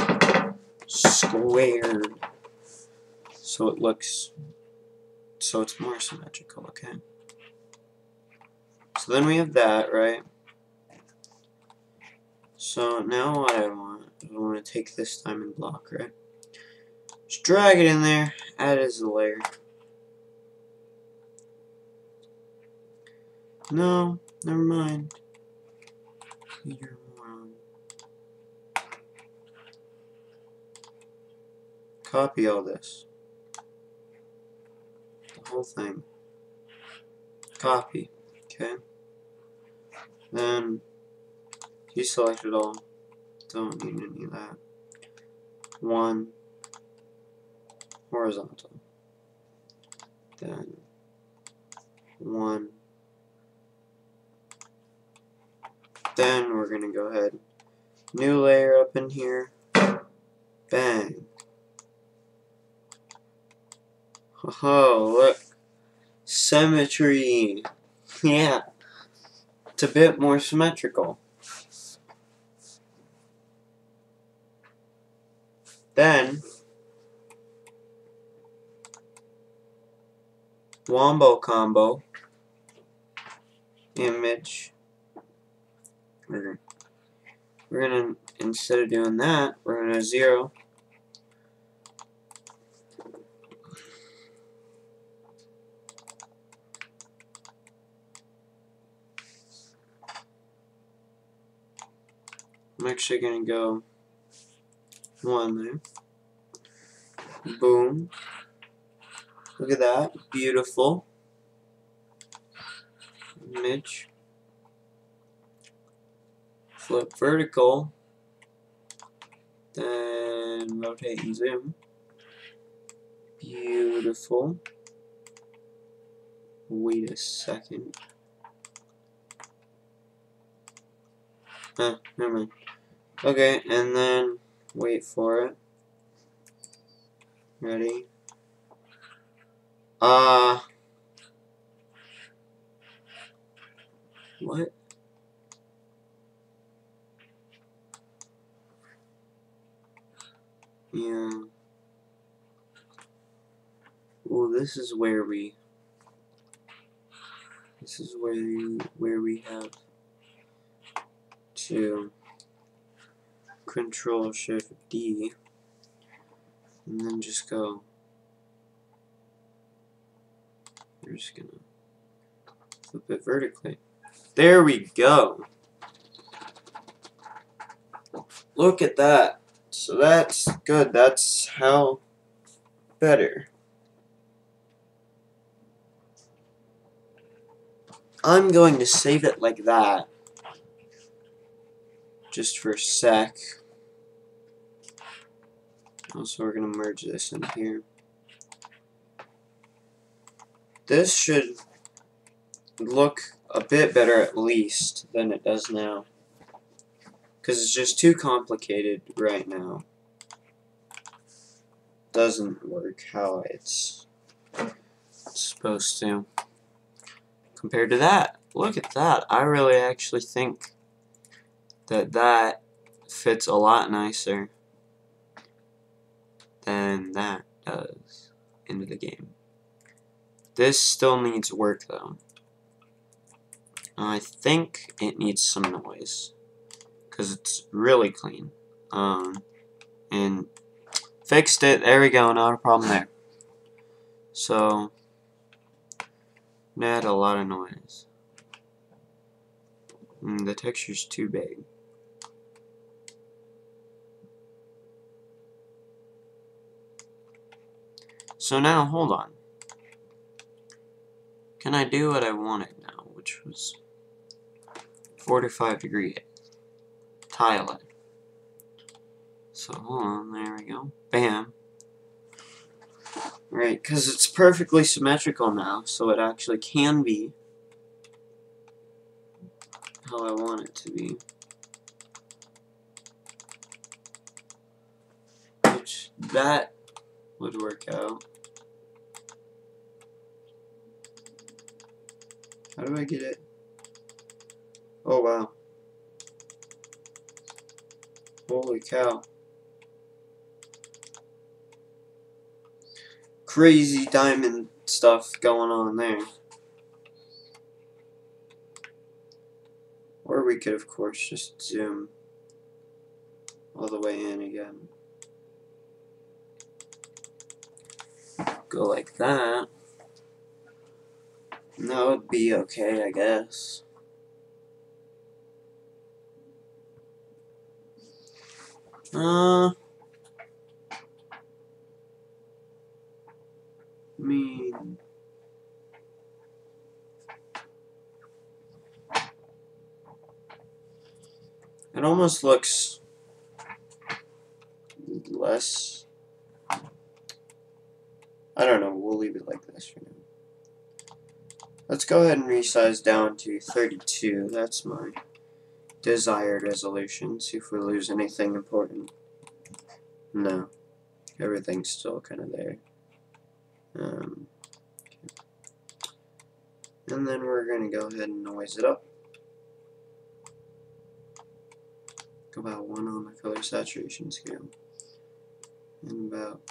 squared, so it looks, so it's more symmetrical. Okay. So then we have that, right? So now what I want to take this diamond block, right? Just drag it in there, add it as a layer. No, never mind. You're wrong. Copy all this. The whole thing. Copy. Okay. Then deselect it all. Don't need any of that. 1 horizontal. Then 1. Then we're gonna go ahead. New layer up in here. Bang. Oh, look. Symmetry. Yeah. It's a bit more symmetrical. Then wombo combo image. We're gonna, instead of doing that, we're gonna 0. I'm actually gonna go 1 there. Boom. Look at that. Beautiful. Image. Flip vertical. Then rotate and zoom. Beautiful. Wait a second. Never mind. Okay, and then wait for it. Ready? What? Yeah. Well, this is where we have to Control Shift D and then just go. We're just gonna flip it vertically. There we go. Look at that. So that's good. That's how better. I'm going to save it like that. Just for a sec. Also, we're going to merge this in here. This should look a bit better at least than it does now. Because it's just too complicated right now. Doesn't work how it's supposed to. Compared to that. Look at that. I really actually think that that fits a lot nicer than that does into the game. This still needs work though. I think it needs some noise because it's really clean. And fixed it. There we go. Not a problem there. So add a lot of noise. The texture's too big. So now, hold on. Can I do what I wanted now, which was 45-degree tile it. So hold on, there we go. Bam. Right, because it's perfectly symmetrical now, so it actually can be how I want it to be. Which, that would work out. How do I get it? Oh wow. Holy cow. Crazy diamond stuff going on there. Or we could of course just zoom all the way in again. Go like that. And that would be okay, I guess. I mean, it almost looks less. I don't know, we'll leave it like this for now. Let's go ahead and resize down to 32. That's my desired resolution. See if we lose anything important. No. Everything's still kind of there. Okay. And then we're going to go ahead and noise it up. Go about 1 on the color saturation scale. And about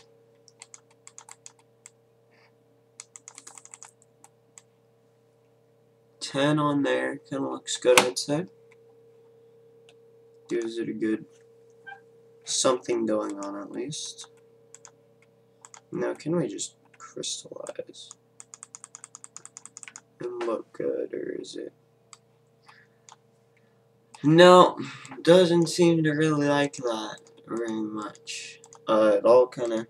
10 on there. Kind of looks good, I'd say. Gives it a good something going on at least. Now, can we just crystallize and look good, or is it? No, doesn't seem to really like that very much. It all kind of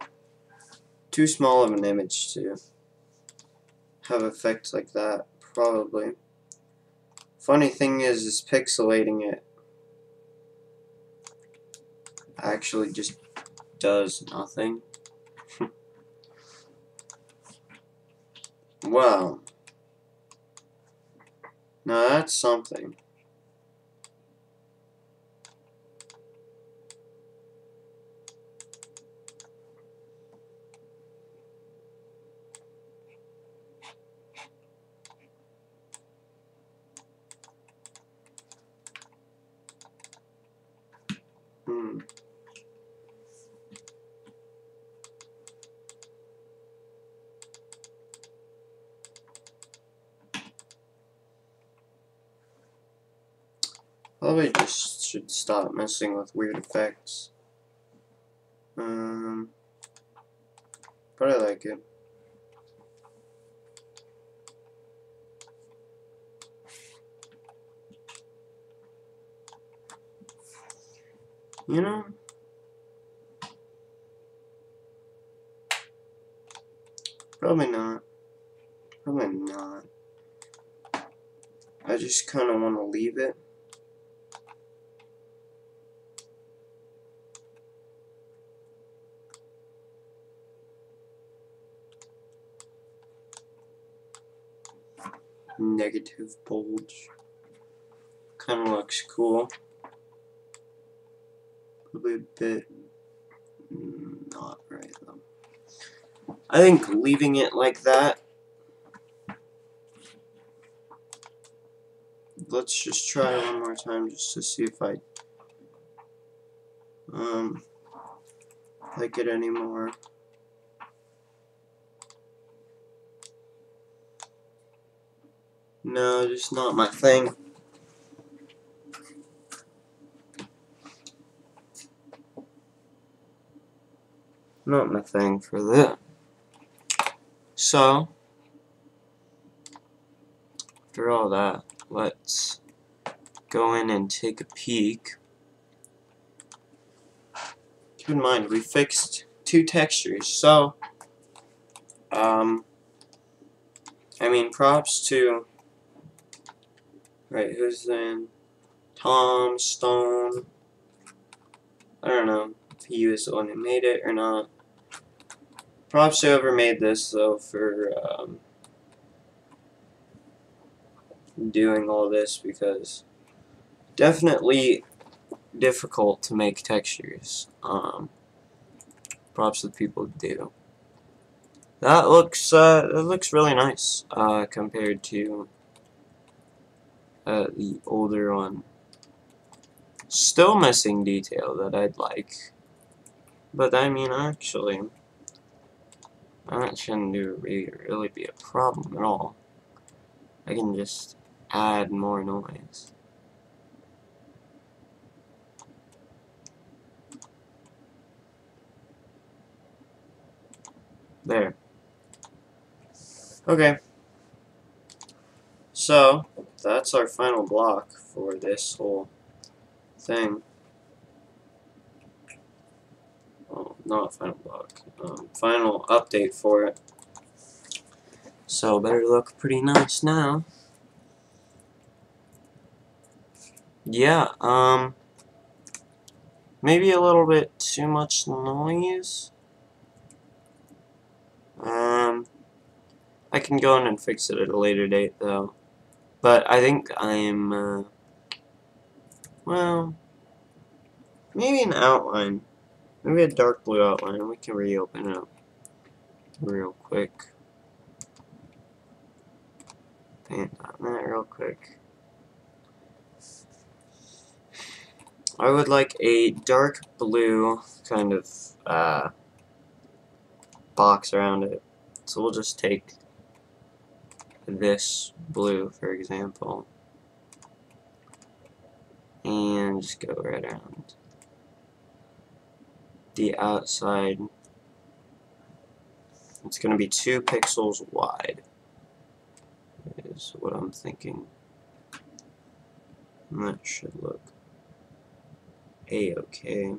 too small of an image to have effects like that, probably. Funny thing is pixelating it actually just does nothing. Wow. Now that's something. Probably just should stop messing with weird effects. But I like it. You know? Probably not. Probably not. I just kind of want to leave it. Negative bulge. Kind of looks cool. Probably a bit not right though. I think leaving it like that. Let's just try one more time just to see if I like it anymore. No, just not my thing. Not my thing for that. So, after all that, let's go in and take a peek. Keep in mind, we fixed 2 textures, so, I mean, props to, right, who's then? Tom Stone. I don't know if he was the one who made it or not. Props to whoever made this, though, for doing all this, because definitely difficult to make textures. Props to the people who do. That looks really nice compared to the older one. Still missing detail that I'd like, but I mean, actually, that shouldn't really be a problem at all. I can just add more noise. There. Okay. So, that's our final block for this whole thing. Well, not final block. Final update for it. So, better look pretty nice now. Yeah, maybe a little bit too much noise. I can go in and fix it at a later date, though. But I think I'm, well, maybe an outline. Maybe a dark blue outline. We can reopen it up real quick. Paint on that real quick. I would like a dark blue kind of box around it. So we'll just take this blue, for example, and just go right around the outside. It's going to be 2 pixels wide, is what I'm thinking. And that should look a-okay.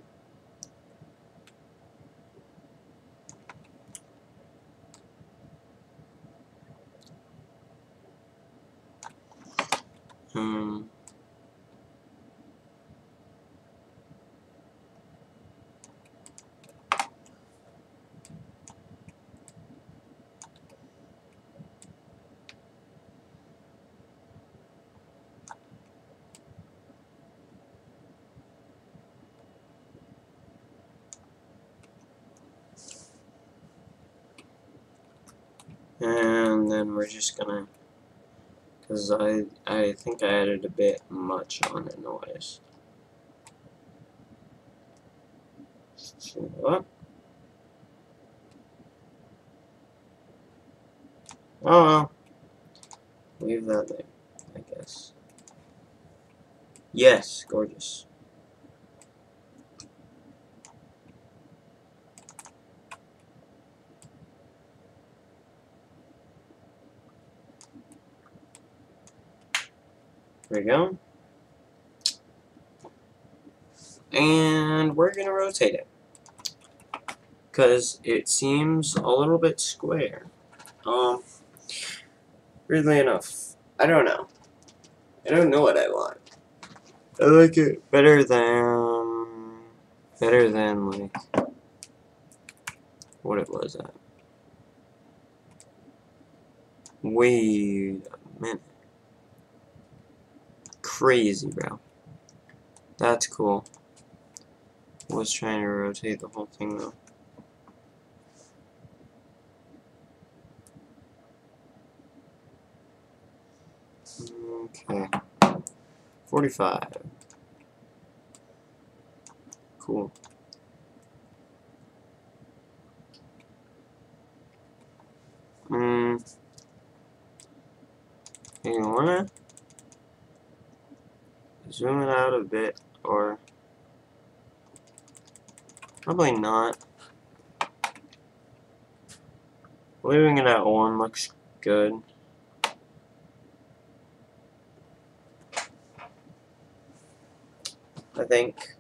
And then we're just gonna, because I think I added a bit much on the noise. So what? Oh well. Leave that there, I guess. Yes, gorgeous. There we go. And we're gonna rotate it, because it seems a little bit square. Weirdly enough, I don't know. I don't know what I want. I like it better than like what it was at. Wait a minute. Crazy, bro. That's cool. I was trying to rotate the whole thing though. Okay. 45. Cool. You wanna zoom it out a bit, or probably not. Leaving it at 1 looks good. I think.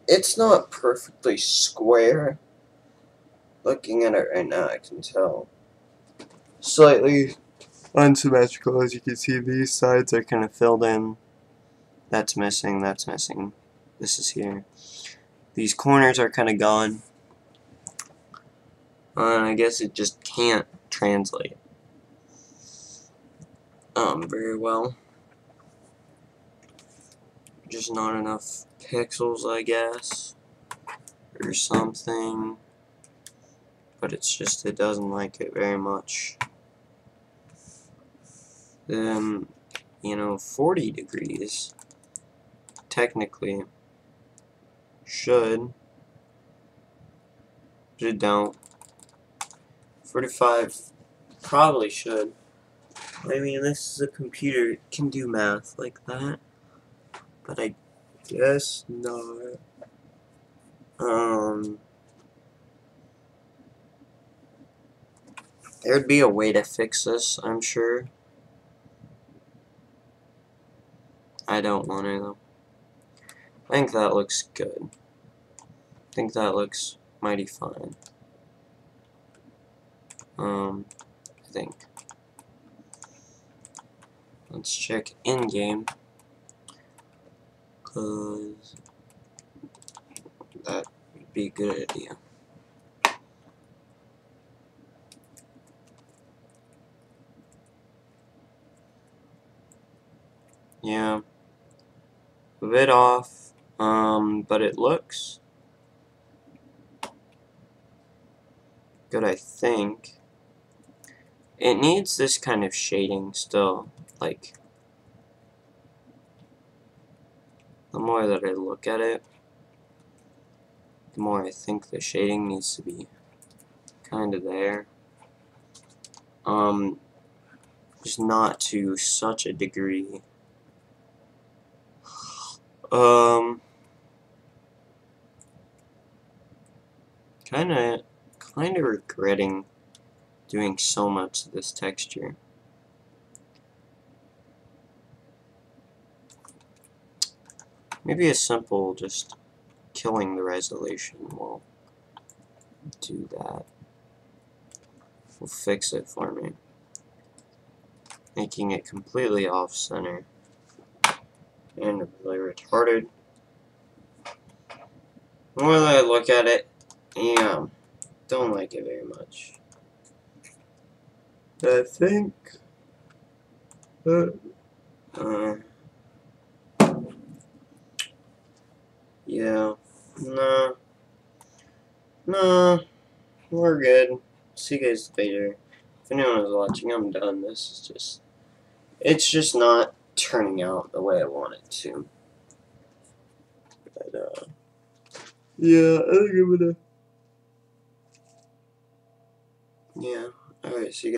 It's not perfectly square. Looking at it right now, I can tell. Slightly unsymmetrical, as you can see. These sides are kind of filled in. That's missing, that's missing. This is here. These corners are kind of gone. I guess it just can't translate very well. Just not enough pixels, I guess, or something. But it's just, it doesn't like it very much. Then, you know, 40 degrees technically should, but it don't. 45 probably should. I mean, this is a computer, it can do math like that, but I guess not. There'd be a way to fix this, I'm sure. I don't want to, though. I think that looks good. I think that looks mighty fine. I think. Let's check in-game, cause that would be a good idea. Yeah, a bit off, but it looks good, I think. It needs this kind of shading still, like, the more that I look at it, the more I think the shading needs to be kind of there. Just not to such a degree. Kinda regretting doing so much of this texture. Maybe a simple just killing the resolution will do that. Will fix it for me. Making it completely off-center. And really retarded. The more that I look at it, yeah, don't like it very much. I think yeah, no, we're good. See you guys later. If anyone is watching, I'm done. This is just, it's just not turning out the way I want it to. But, yeah, I think I'm gonna Yeah. Alright, see you guys.